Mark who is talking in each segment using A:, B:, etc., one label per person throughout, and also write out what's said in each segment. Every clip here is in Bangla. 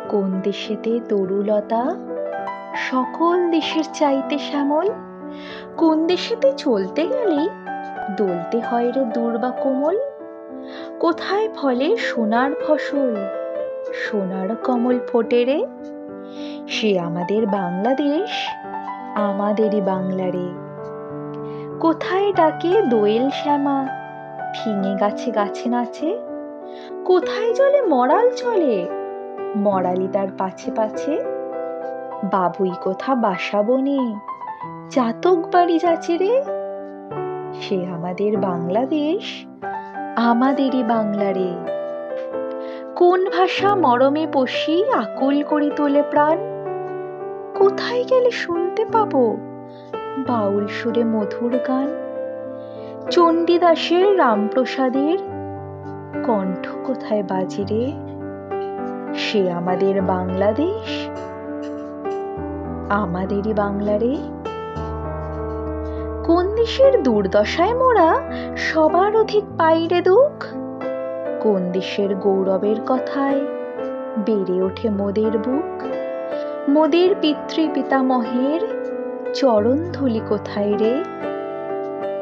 A: কোন দেশেতে তরুলতা সকল দেশের চাইতে শ্যামল? কোন দেশেতে চলতে গেলেই দলতে হয় রে দূর্বা কোমল? কোথায় ফলে সোনার ফসল, সোনার কমল ফোটে রে? সে আমাদের বাংলাদেশ, আমাদেরই বাংলা রে। কোথায় ডাকে দোয়েল শ্যামা, ফিঙে গাছে গাছে নাচে? কোথায় জলে মরাল চলে, মরালি তার পাছে পাছে? বাবুই কোথা বাসা বনে, চাতক বাড়ি যাচে রে? সে আমাদের বাংলাদেশ, আমাদেরই বাংলা রে। কোন ভাষা মরমে পশি আকুল করি তোলে প্রাণ? কোথায় গেলে শুনতে পাবো বাউল সুরে মধুর গান? চণ্ডীদাসের রামপ্রসাদের কণ্ঠ কোথায় বাজে রে? সে আমাদের বাংলাদেশ, আমাদেরই বাংলা রে। কোন দেশের দুর্দশায় মোরা সবার অধিক পাই রে দুঃখ? কোন দেশের গৌরবের কথায় বেড়ে ওঠে মোদের বুক? মোদের পিতৃ পিতামহের চরণ ধুলি কোথায় রে?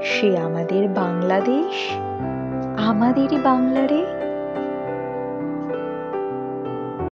A: সে আমাদের বাংলাদেশ, আমাদেরই বাংলা রে।